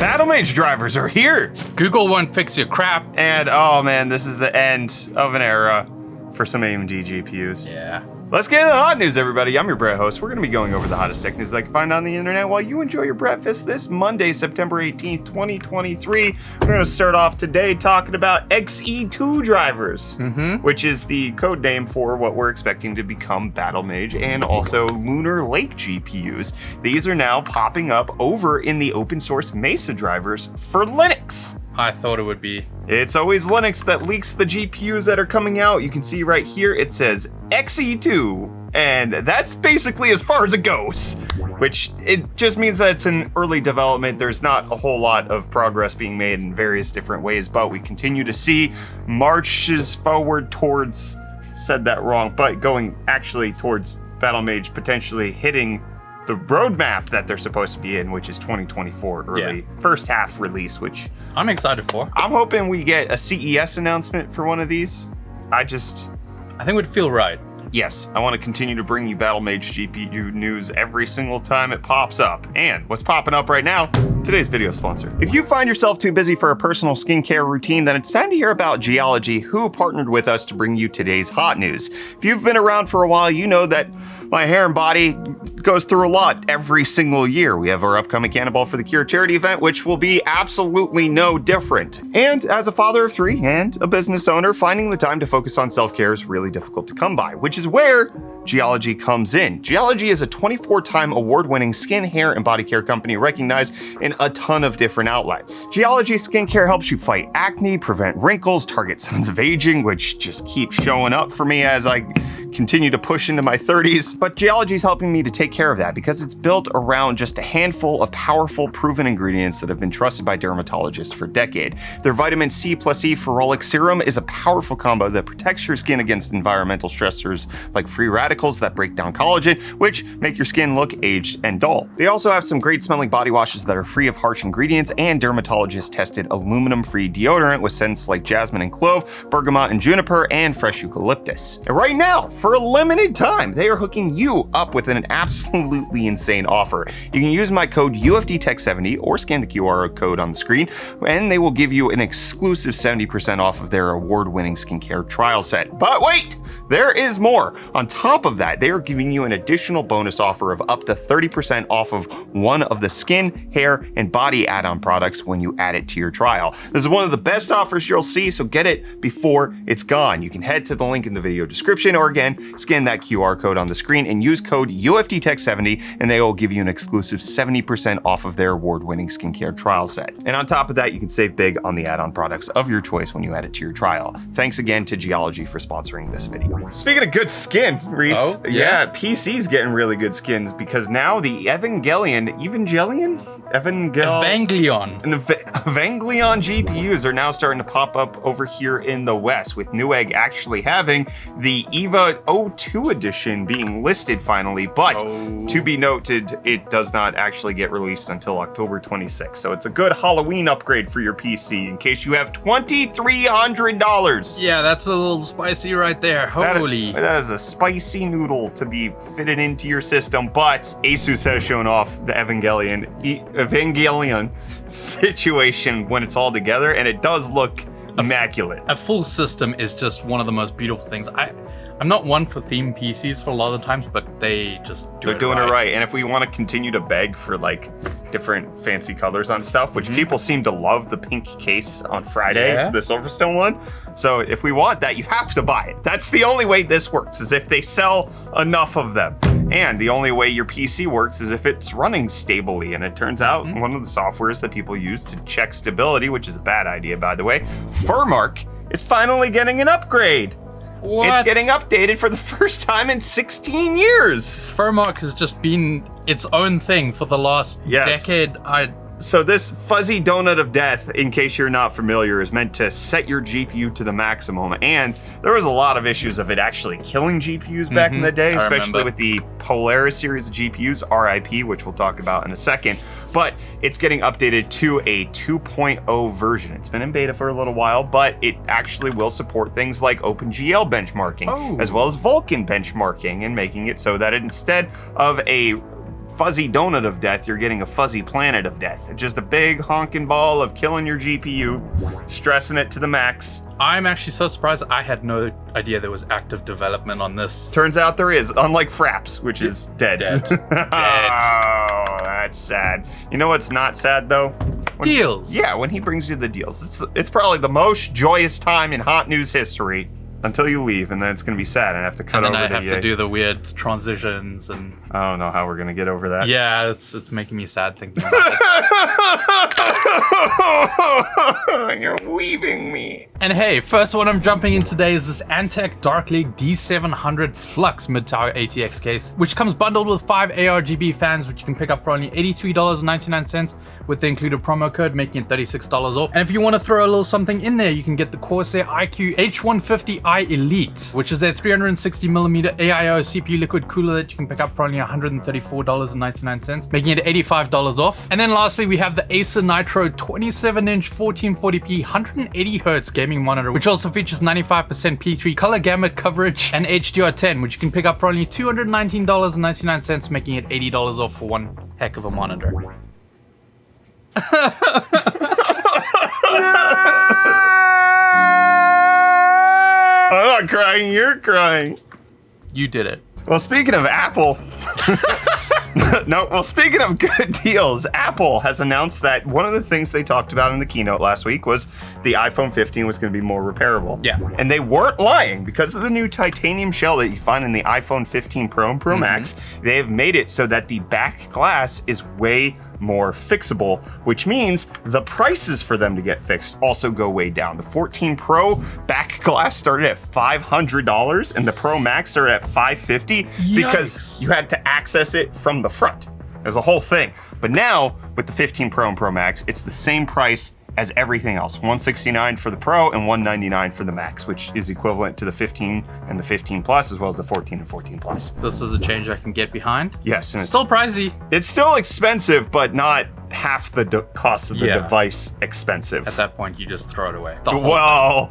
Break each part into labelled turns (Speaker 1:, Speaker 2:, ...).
Speaker 1: Battlemage drivers are here!
Speaker 2: Google won't fix your crap.
Speaker 1: And oh man, this is the end of an era for some AMD GPUs.
Speaker 2: Yeah.
Speaker 1: Let's get into the hot news, everybody. I'm your Brett host. We're going to be going over the hottest tech news that I can find on the internet while you enjoy your breakfast this Monday, September 18th, 2023. We're going to start off today talking about Xe2 Drivers, which is the code name for what we're expecting to become Battlemage and also Lunar Lake GPUs. These are now popping up over in the open source Mesa drivers for Linux.
Speaker 2: I thought it would be.
Speaker 1: It's always Linux that leaks the GPUs that are coming out. You can see right here, it says Xe2, and that's basically as far as it goes, which it just means that it's in early development. There's not a whole lot of progress being made in various different ways, but we continue to see marches forward towards, said that wrong, but going actually towards Battlemage potentially hitting the roadmap that they're supposed to be in, which is 2024 early first half release, which
Speaker 2: I'm excited for.
Speaker 1: I'm hoping we get a CES announcement for one of these. I think
Speaker 2: it would feel right.
Speaker 1: Yes, I want to continue to bring you Battlemage GPU news every single time it pops up. And what's popping up right now, today's video sponsor. If you find yourself too busy for a personal skincare routine, then it's time to hear about Geology, who partnered with us to bring you today's hot news. If you've been around for a while, you know that my hair and body goes through a lot every single year. We have our upcoming Cannonball for the Cure charity event, which will be absolutely no different. And as a father of three and a business owner, finding the time to focus on self-care is really difficult to come by, which is where Geology comes in. Geology is a 24-time award-winning skin, hair, and body care company recognized in a ton of different outlets. Geology skincare helps you fight acne, prevent wrinkles, target signs of aging, which just keep showing up for me as I continue to push into my 30s. But Geology is helping me to take care of that because it's built around just a handful of powerful, proven ingredients that have been trusted by dermatologists for decades. Their vitamin C plus E ferulic serum is a powerful combo that protects your skin against environmental stressors like free radicals that break down collagen, which make your skin look aged and dull. They also have some great smelling body washes that are free of harsh ingredients and dermatologist-tested aluminum-free deodorant with scents like jasmine and clove, bergamot and juniper, and fresh eucalyptus. And right now, for a limited time, they are hooking you up with an absolutely insane offer. You can use my code UFDTech70 or scan the QR code on the screen, and they will give you an exclusive 70% off of their award-winning skincare trial set. But wait, there is more. On top of that, they are giving you an additional bonus offer of up to 30% off of one of the skin, hair, and body add-on products when you add it to your trial. This is one of the best offers you'll see, so get it before it's gone. You can head to the link in the video description, or again, scan that QR code on the screen and use code UFDTech70, and they will give you an exclusive 70% off of their award-winning skincare trial set. And on top of that, you can save big on the add-on products of your choice when you add it to your trial. Thanks again to Geology for sponsoring this video. Speaking of good skin, Reece, yeah, PC's getting really good skins because now the Evangelion GPUs are now starting to pop up over here in the West, with Newegg actually having the EVA 02 edition being listed finally, but to be noted, it does not actually get released until October 26th. So it's a good Halloween upgrade for your PC in case you have $2,300.
Speaker 2: Yeah, that's a little spicy right there. Holy.
Speaker 1: That is a spicy noodle to be fitted into your system, but Asus has shown off the Evangelion situation when it's all together, and it does look immaculate.
Speaker 2: A full system is just one of the most beautiful things. I'm not one for theme PCs for a lot of the times, but they're doing it right.
Speaker 1: And if we want to continue to beg for like different fancy colors on stuff, which people seem to love the pink case on Friday, the Silverstone one. So if we want that, you have to buy it. That's the only way this works, is if they sell enough of them. And the only way your PC works is if it's running stably. And it turns out one of the softwares that people use to check stability, which is a bad idea, by the way, FurMark, is finally getting an upgrade.
Speaker 2: What?
Speaker 1: It's getting updated for the first time in 16 years.
Speaker 2: FurMark has just been its own thing for the last decade.
Speaker 1: So this fuzzy donut of death, in case you're not familiar, is meant to set your GPU to the maximum. And there was a lot of issues of it actually killing GPUs back in the day, especially with the Polaris series of GPUs, RIP, which we'll talk about in a second. But it's getting updated to a 2.0 version. It's been in beta for a little while, but it actually will support things like OpenGL benchmarking, as well as Vulkan benchmarking, and making it so that instead of a fuzzy donut of death, you're getting a fuzzy planet of death. Just a big honking ball of killing your GPU, stressing it to the max.
Speaker 2: I'm actually so surprised. I had no idea there was active development on this.
Speaker 1: Turns out there is, unlike Fraps, which is dead.
Speaker 2: Dead.
Speaker 1: Oh, that's sad. You know what's not sad, though?
Speaker 2: Deals.
Speaker 1: Yeah, when he brings you the deals. It's probably the most joyous time in hot news history until you leave, and then it's going to be sad and I have to cut over to
Speaker 2: And then I have to do the weird transitions, and
Speaker 1: I don't know how we're going to get over that.
Speaker 2: yeah, it's making me sad thinking about it.
Speaker 1: You're weaving me.
Speaker 2: And hey, first one I'm jumping in today is this Antec Dark League D700 Flux mid-tower ATX case, which comes bundled with 5 ARGB fans, which you can pick up for only $83.99 with the included promo code, making it $36 off. And if you want to throw a little something in there, you can get the Corsair iQ H150i Elite, which is their 360mm AIO CPU liquid cooler that you can pick up for only $134.99, making it $85 off. And then lastly, we have the Acer Nitro 27-inch 1440p 180Hz gaming monitor, which also features 95% P3 color gamut coverage and HDR10, which you can pick up for only $219.99, making it $80 off for one heck of a monitor.
Speaker 1: I'm not crying, you're crying.
Speaker 2: You did it.
Speaker 1: Well, speaking of Apple, speaking of good deals, Apple has announced that one of the things they talked about in the keynote last week was the iPhone 15 was going to be more repairable.
Speaker 2: Yeah.
Speaker 1: And they weren't lying. Because of the new titanium shell that you find in the iPhone 15 Pro and Pro Max, they have made it so that the back glass is way more fixable, which means the prices for them to get fixed also go way down. The 14 Pro back glass started at $500 and the Pro Max started at $550 because you had to access it from the front as a whole thing. But now with the 15 Pro and Pro Max, it's the same price as everything else. $169 for the Pro and $199 for the Max, which is equivalent to the 15 and the 15 Plus, as well as the 14 and 14 Plus.
Speaker 2: This is a change I can get behind.
Speaker 1: Yes, and it's
Speaker 2: Still pricey.
Speaker 1: It's still expensive, but not half the cost of the device expensive.
Speaker 2: At that point, you just throw it away.
Speaker 1: Well,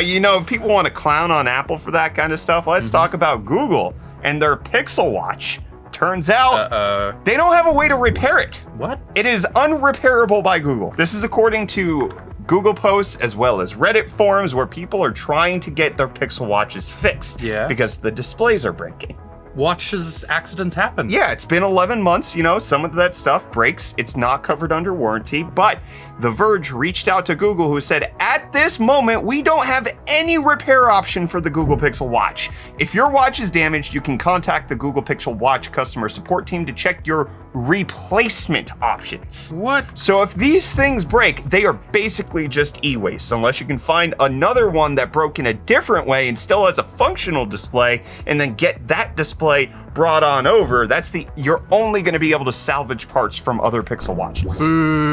Speaker 1: you know, people want to clown on Apple for that kind of stuff. Let's talk about Google and their Pixel Watch. Turns out they don't have a way to repair it.
Speaker 2: What?
Speaker 1: It is unrepairable by Google. This is according to Google posts as well as Reddit forums where people are trying to get their Pixel Watches fixed because the displays are breaking.
Speaker 2: Watches accidents happen.
Speaker 1: Yeah, it's been 11 months, you know, some of that stuff breaks. It's not covered under warranty, but The Verge reached out to Google, who said, at this moment, we don't have any repair option for the Google Pixel Watch. If your watch is damaged, you can contact the Google Pixel Watch customer support team to check your replacement options.
Speaker 2: What?
Speaker 1: So if these things break, they are basically just e-waste, unless you can find another one that broke in a different way and still has a functional display, and then get that display brought on over. You're only going to be able to salvage parts from other Pixel Watches.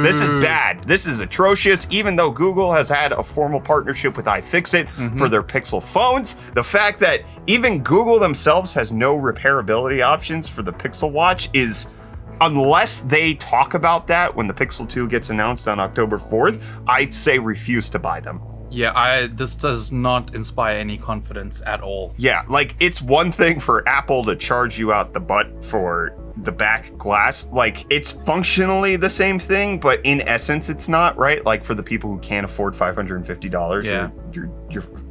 Speaker 1: This is bad. This is atrocious. Even though Google has had a formal partnership with iFixit for their Pixel phones, the fact that even Google themselves has no repairability options for the Pixel Watch is, unless they talk about that when the Pixel 2 gets announced on October 4th, I'd say refuse to buy them.
Speaker 2: Yeah, this does not inspire any confidence at all.
Speaker 1: Yeah, like, it's one thing for Apple to charge you out the butt for the back glass. Like, it's functionally the same thing, but in essence, it's not, right? Like, for the people who can't afford $550, your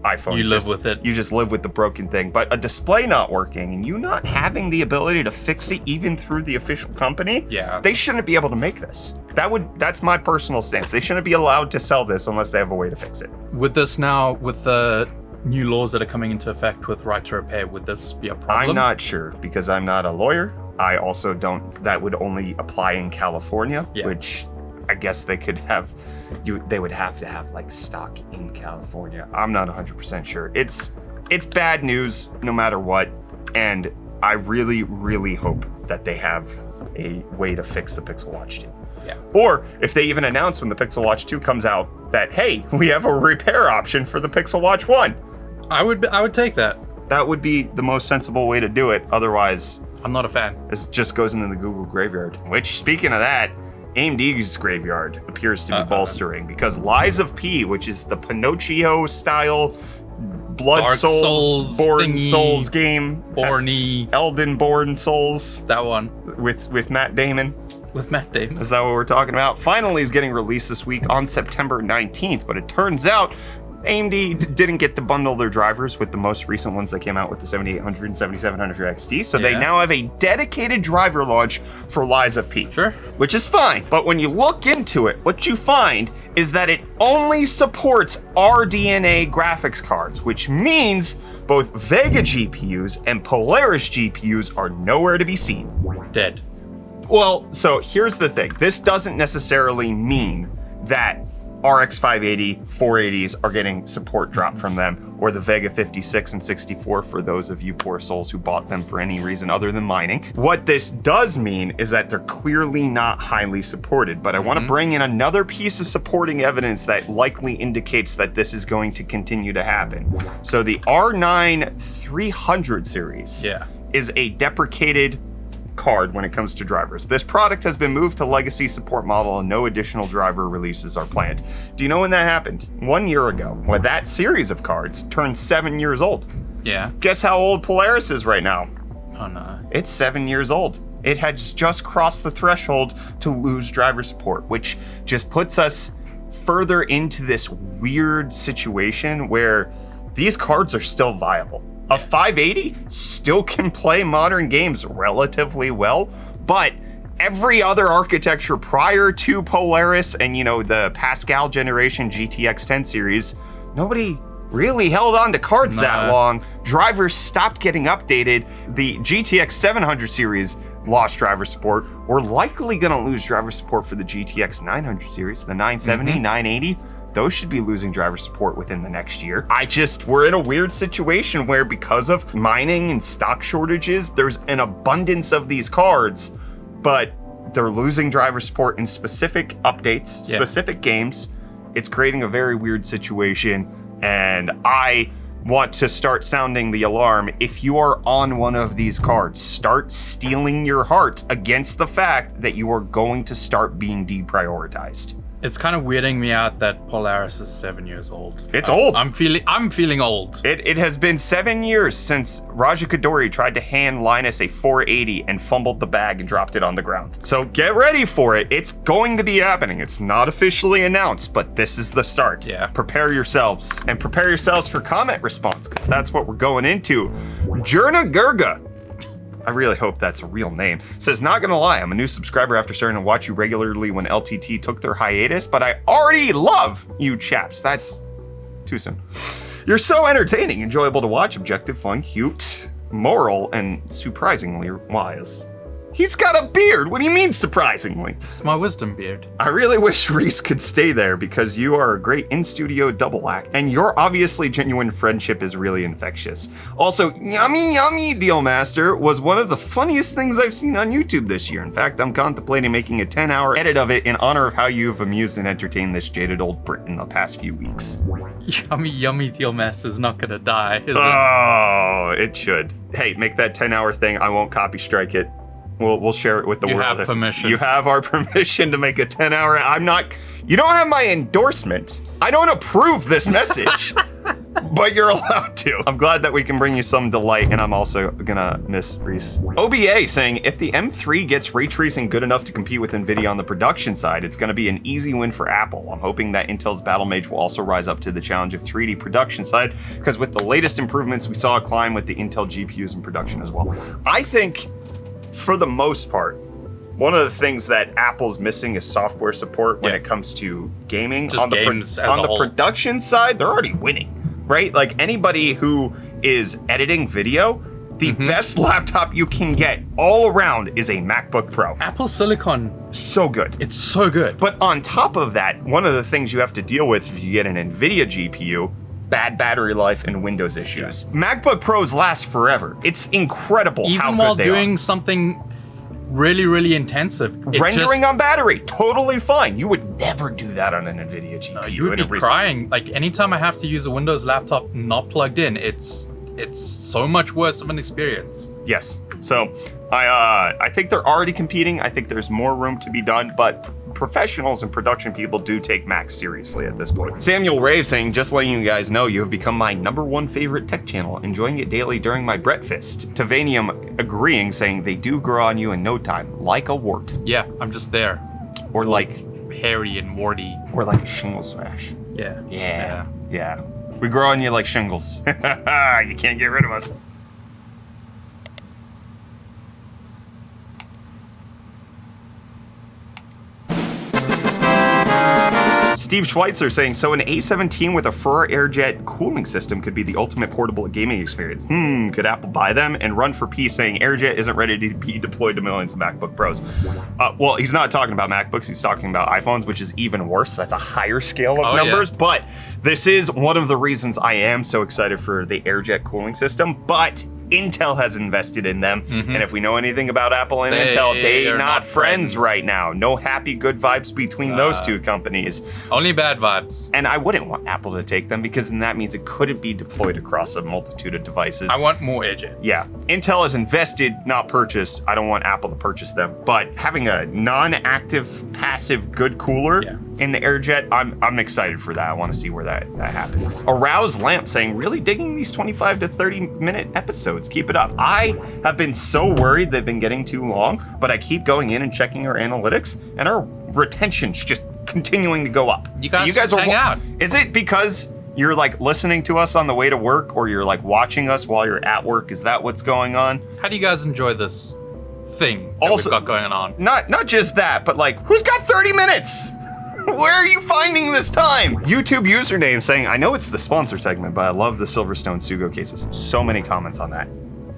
Speaker 1: iPhone.
Speaker 2: You live with it.
Speaker 1: You just live with the broken thing. But a display not working and you not having the ability to fix it even through the official company, they shouldn't be able to make this. That's my personal stance. They shouldn't be allowed to sell this unless they have a way to fix it.
Speaker 2: With this now, with the new laws that are coming into effect with right to repair, would this be a problem?
Speaker 1: I'm not sure because I'm not a lawyer. I also don't, that would only apply in California, which I guess they could have, they would have to have like stock in California. I'm not 100% sure. It's bad news no matter what. And I really, really hope that they have a way to fix the Pixel Watch 2.
Speaker 2: Yeah.
Speaker 1: Or if they even announce when the Pixel Watch 2 comes out that, hey, we have a repair option for the Pixel Watch 1.
Speaker 2: I would take that.
Speaker 1: That would be the most sensible way to do it. Otherwise,
Speaker 2: I'm not a fan.
Speaker 1: This just goes into the Google graveyard, which, speaking of that, AMD's graveyard appears to be bolstering because Lies of P, which is the Pinocchio-style Blood
Speaker 2: Dark
Speaker 1: Souls, Born
Speaker 2: thingy,
Speaker 1: Souls game.
Speaker 2: Borny.
Speaker 1: Elden Born Souls.
Speaker 2: That one.
Speaker 1: With Matt Damon.
Speaker 2: With Matt Damon.
Speaker 1: Is that what we're talking about? Finally is getting released this week on September 19th, but it turns out AMD didn't get to bundle their drivers with the most recent ones that came out with the 7800 and 7700 XT, so they now have a dedicated driver launch for Lies of P.
Speaker 2: Sure.
Speaker 1: Which is fine, but when you look into it, what you find is that it only supports RDNA graphics cards, which means both Vega GPUs and Polaris GPUs are nowhere to be seen.
Speaker 2: Dead.
Speaker 1: Well, so here's the thing. This doesn't necessarily mean that RX 580, 480s are getting support dropped from them, or the Vega 56 and 64 for those of you poor souls who bought them for any reason other than mining. What this does mean is that they're clearly not highly supported, but I want to bring in another piece of supporting evidence that likely indicates that this is going to continue to happen. So the R9 300 series is a deprecated card when it comes to drivers. This product has been moved to legacy support model and no additional driver releases are planned. Do you know when that happened? 1 year ago, when that series of cards turned 7 years old.
Speaker 2: Yeah.
Speaker 1: Guess how old Polaris is right now?
Speaker 2: Oh no.
Speaker 1: It's 7 years old. It has just crossed the threshold to lose driver support, which just puts us further into this weird situation where these cards are still viable. A 580 still can play modern games relatively well, but every other architecture prior to Polaris and, you know, the Pascal generation GTX 10 series, nobody really held on to cards that long. Drivers stopped getting updated. The GTX 700 series lost driver support. We're likely gonna lose driver support for the GTX 900 series, the 970, 980. Those should be losing driver support within the next year. We're in a weird situation where because of mining and stock shortages, there's an abundance of these cards, but they're losing driver support in specific updates, specific games. It's creating a very weird situation, and I want to start sounding the alarm. If you are on one of these cards, start steeling your heart against the fact that you are going to start being deprioritized.
Speaker 2: It's kind of weirding me out that Polaris is 7 years old.
Speaker 1: It's old.
Speaker 2: I'm feeling old.
Speaker 1: It has been 7 years since Raja Kadori tried to hand Linus a 480 and fumbled the bag and dropped it on the ground. So get ready for it. It's going to be happening. It's not officially announced, but this is the start.
Speaker 2: Yeah.
Speaker 1: Prepare yourselves, and prepare yourselves for comment response, because that's what we're going into. Jurna Gurga, I really hope that's a real name, says, not gonna lie, I'm a new subscriber after starting to watch you regularly when LTT took their hiatus, but I already love you chaps. That's too soon. You're so entertaining, enjoyable to watch, objective, fun, cute, moral, and surprisingly wise. He's got a beard. What do you mean, surprisingly?
Speaker 2: It's my wisdom beard.
Speaker 1: I really wish Reece could stay there because you are a great in-studio double act, and your obviously genuine friendship is really infectious. Also, yummy Deal Master was one of the funniest things I've seen on YouTube this year. In fact, I'm contemplating making a 10-hour edit of it in honor of how you've amused and entertained this jaded old Brit in the past few weeks.
Speaker 2: Yummy Deal Master's not gonna die, is it?
Speaker 1: Oh, it should. Hey, make that 10-hour thing. I won't copy strike it. We'll share it with the world.
Speaker 2: You have permission.
Speaker 1: You have our permission to make a 10-hour. You don't have my endorsement. I don't approve this message, but you're allowed to. I'm glad that we can bring you some delight, and I'm also gonna miss Reece. OBA saying, if the M3 gets ray tracing good enough to compete with NVIDIA on the production side, it's gonna be an easy win for Apple. I'm hoping that Intel's Battlemage will also rise up to the challenge of 3D production side, because with the latest improvements, we saw a climb with the Intel GPUs in production as well. I think, for the most part, one of the things that Apple's missing is software support when it comes to gaming.
Speaker 2: Just
Speaker 1: on the
Speaker 2: games as
Speaker 1: on
Speaker 2: a
Speaker 1: the
Speaker 2: whole.
Speaker 1: production side, they're already winning, right? Like anybody who is editing video, the best laptop you can get all around is a MacBook Pro.
Speaker 2: Apple Silicon,
Speaker 1: So good.
Speaker 2: it's so good.
Speaker 1: But on top of that, one of the things you have to deal with if you get an NVIDIA GPU, bad battery life and Windows issues. MacBook Pros last forever. It's incredible how
Speaker 2: Even
Speaker 1: good
Speaker 2: while
Speaker 1: they
Speaker 2: doing
Speaker 1: are.
Speaker 2: something really intensive.
Speaker 1: Rendering on battery, totally fine. You would never do that on an NVIDIA GPU.
Speaker 2: You would be crying. Like anytime I have to use a Windows laptop not plugged in, it's so much worse of an experience.
Speaker 1: Yes. So I think they're already competing. I think there's more room to be done, but professionals and production people do take Macs seriously at this point. Samuel Rave saying, just letting you guys know, you have become my #1 favorite tech channel, enjoying it daily during my breakfast. Tavanium agreeing, saying they do grow on you in no time, like a wart.
Speaker 2: Yeah, I'm just there.
Speaker 1: Or like
Speaker 2: Harry and Morty.
Speaker 1: Or like a shingle smash.
Speaker 2: Yeah.
Speaker 1: Yeah. We grow on you like shingles. You can't get rid of us. Steve Schweitzer saying, so an A17 with a FurMark airjet cooling system could be the ultimate portable gaming experience. Could Apple buy them? And Run for Peace saying, airjet isn't ready to be deployed to millions of MacBook Pros. Well, he's not talking about MacBooks, he's talking about iPhones, which is even worse. That's a higher scale of numbers, but this is one of the reasons I am so excited for the airjet cooling system, but Intel has invested in them, and if we know anything about Apple and Intel, they are not friends right now. No happy, good vibes between those two companies.
Speaker 2: Only bad vibes.
Speaker 1: And I wouldn't want Apple to take them because then that means it couldn't be deployed across a multitude of devices.
Speaker 2: I want more AJ.
Speaker 1: Yeah, Intel has invested, not purchased. I don't want Apple to purchase them, but having a non-active, passive, good cooler in the airjet, I'm excited for that. I want to see where that happens. Aroused Lamp saying, really digging these 25 to 30 minute episodes. Keep it up. I have been so worried they've been getting too long, but I keep going in and checking our analytics, and our retention's just continuing to go up.
Speaker 2: You guys hang out.
Speaker 1: Is it because you're like listening to us on the way to work, or you're like watching us while you're at work? Is that what's going on?
Speaker 2: How do you guys enjoy this thing that we've got going on?
Speaker 1: Not just that, but like, who's got 30 minutes? Where are you finding this time? YouTube username saying, I know it's the sponsor segment, but I love the Silverstone Sugo cases. So many comments on that.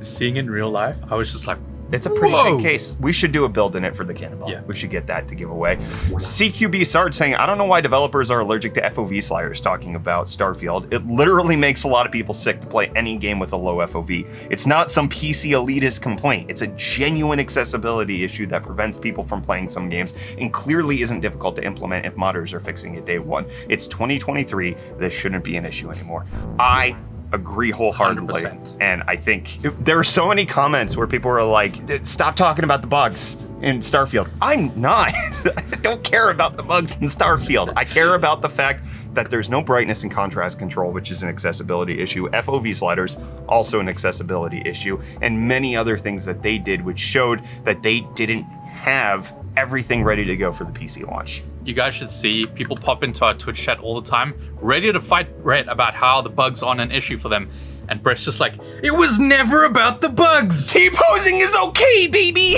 Speaker 2: Seeing in real life, I was just like,
Speaker 1: it's a pretty big case. We should do a build in it for the Cannonball.
Speaker 2: Yeah.
Speaker 1: We should get that to give away. CQB Sarge saying, I don't know why developers are allergic to FOV sliders, talking about Starfield. It literally makes a lot of people sick to play any game with a low FOV. It's not some PC elitist complaint. It's a genuine accessibility issue that prevents people from playing some games and clearly isn't difficult to implement if modders are fixing it day one. It's 2023. This shouldn't be an issue anymore. I agree wholeheartedly. 100%. And I think there are so many comments where people are like, stop talking about the bugs in Starfield. I'm not. I don't care about the bugs in Starfield. I care about the fact that there's no brightness and contrast control, which is an accessibility issue. FOV sliders, also an accessibility issue, and many other things that they did, which showed that they didn't have everything ready to go for the PC launch.
Speaker 2: You guys should see people pop into our Twitch chat all the time, ready to fight Brett about how the bugs aren't an issue for them. And Brett's just like, it was never about the bugs.
Speaker 1: T-posing is okay, baby.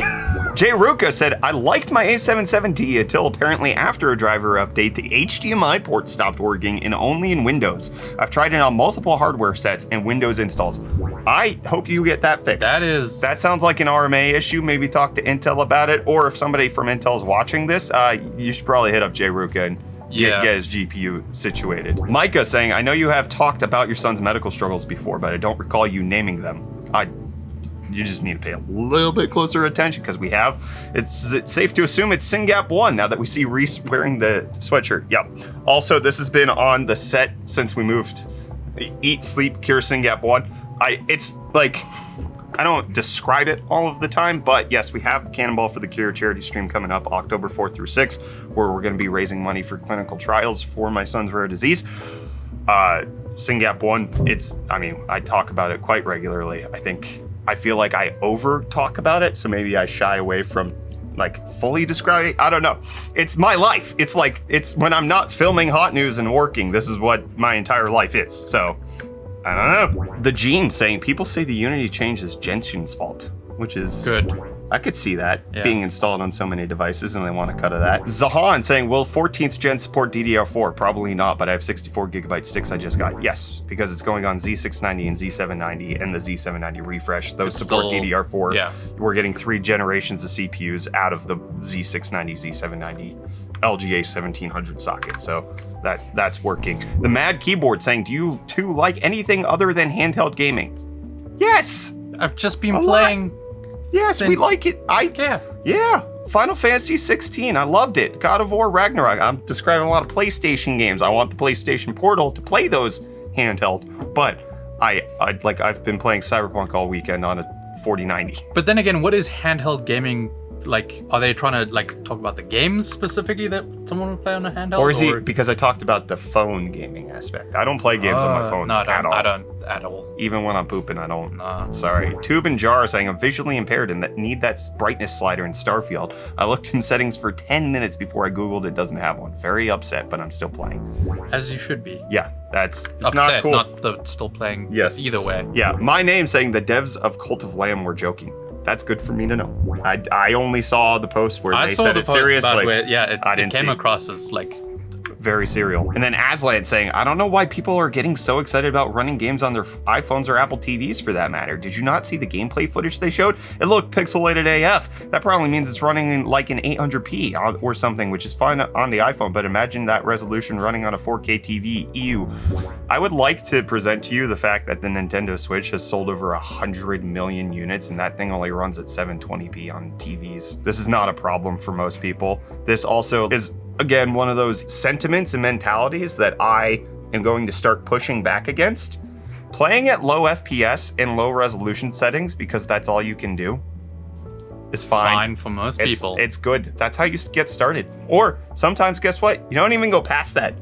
Speaker 1: Jay Ruka said, I liked my A77D until apparently after a driver update, the HDMI port stopped working and only in Windows. I've tried it on multiple hardware sets and Windows installs. I hope you get that fixed. That sounds like an RMA issue. Maybe talk to Intel about it, or if somebody from Intel is watching this, you should probably hit up Jay Ruka and get his GPU situated. Micah saying, I know you have talked about your son's medical struggles before, but I don't recall you naming them. You just need to pay a little bit closer attention because we have. It's safe to assume it's SYNGAP 1 now that we see Reece wearing the sweatshirt. Yep. Also, this has been on the set since we moved. Eat, Sleep, Cure, SYNGAP 1. It's like, I don't describe it all of the time, but yes, we have the Cannonball for the Cure charity stream coming up October 4th through 6th, where we're going to be raising money for clinical trials for my son's rare disease. SYNGAP 1, I talk about it quite regularly. I feel like I over talk about it, so maybe I shy away from like fully describing. I don't know. It's my life. It's when I'm not filming hot news and working, this is what my entire life is. So I don't know. The Gene saying, people say the Unity change is Genshin's fault, which is
Speaker 2: good.
Speaker 1: I could see that being installed on so many devices and they want to cut of that. Zahan saying, will 14th gen support DDR4? Probably not, but I have 64 gigabyte sticks I just got. Yes, because it's going on Z690 and Z790 and the Z790 refresh. Those support DDR4. Yeah. We're getting 3 generations of CPUs out of the Z690, Z790 LGA 1700 socket. So that's working. The Mad Keyboard saying, do you two like anything other than handheld gaming? Yes!
Speaker 2: I've just been playing...
Speaker 1: Yes, we like it. Yeah. Final Fantasy 16. I loved it. God of War Ragnarok. I'm describing a lot of PlayStation games. I want the PlayStation Portal to play those handheld. But I've been playing Cyberpunk all weekend on a 4090.
Speaker 2: But then again, what is handheld gaming like, are they trying to like talk about the games specifically that someone would play on a handheld?
Speaker 1: Or is he, because I talked about the phone gaming aspect. I don't play games on my phone
Speaker 2: No,
Speaker 1: at all.
Speaker 2: I don't at all.
Speaker 1: Even when I'm pooping, I don't.
Speaker 2: No.
Speaker 1: Sorry. Tube and Jar are saying I'm visually impaired and that need that brightness slider in Starfield. I looked in settings for 10 minutes before I Googled it doesn't have one. Very upset, but I'm still playing.
Speaker 2: As you should be.
Speaker 1: Yeah, it's
Speaker 2: Upset,
Speaker 1: not cool.
Speaker 2: not the still playing.
Speaker 1: Yes.
Speaker 2: Either way.
Speaker 1: Yeah, my name saying the devs of Cult of Lamb were joking. That's good for me to know. I only saw the post where they said it serious.
Speaker 2: About
Speaker 1: like,
Speaker 2: where,
Speaker 1: it
Speaker 2: came across as like
Speaker 1: very serial. And then Aslan saying, I don't know why people are getting so excited about running games on their iPhones or Apple TVs for that matter. Did you not see the gameplay footage they showed? It looked pixelated AF. That probably means it's running in like an 800p or something, which is fine on the iPhone, but imagine that resolution running on a 4K TV. Ew. I would like to present to you the fact that the Nintendo Switch has sold over 100 million units and that thing only runs at 720p on TVs. This is not a problem for most people. This also is, again, one of those sentiments and mentalities that I am going to start pushing back against. Playing at low FPS and low resolution settings, because that's all you can do, is fine.
Speaker 2: Fine for most people.
Speaker 1: It's good. That's how you get started. Or sometimes, guess what? You don't even go past that.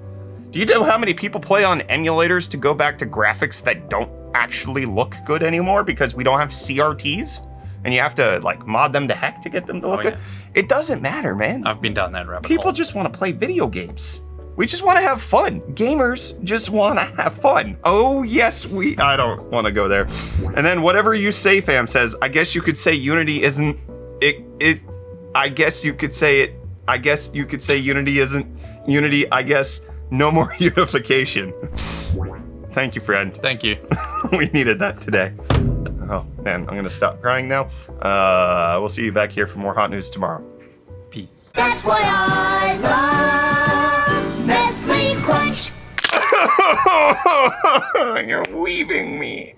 Speaker 1: Do you know how many people play on emulators to go back to graphics that don't actually look good anymore because we don't have CRTs? And you have to like mod them to heck to get them to look good. It doesn't matter, man.
Speaker 2: I've been down that rabbit
Speaker 1: People
Speaker 2: hole.
Speaker 1: just want to play video games. We just want to have fun. Gamers just want to have fun. Oh yes, I don't want to go there. And then whatever you say, fam says, I guess you could say Unity isn't it. I guess you could say it. I guess you could say Unity isn't Unity. I guess no more unification. Thank you, friend.
Speaker 2: Thank you.
Speaker 1: We needed that today. Oh, man, I'm going to stop crying now. We'll see you back here for more hot news tomorrow.
Speaker 2: Peace.
Speaker 3: That's why I love Nestle Crunch.
Speaker 1: You're weaving me.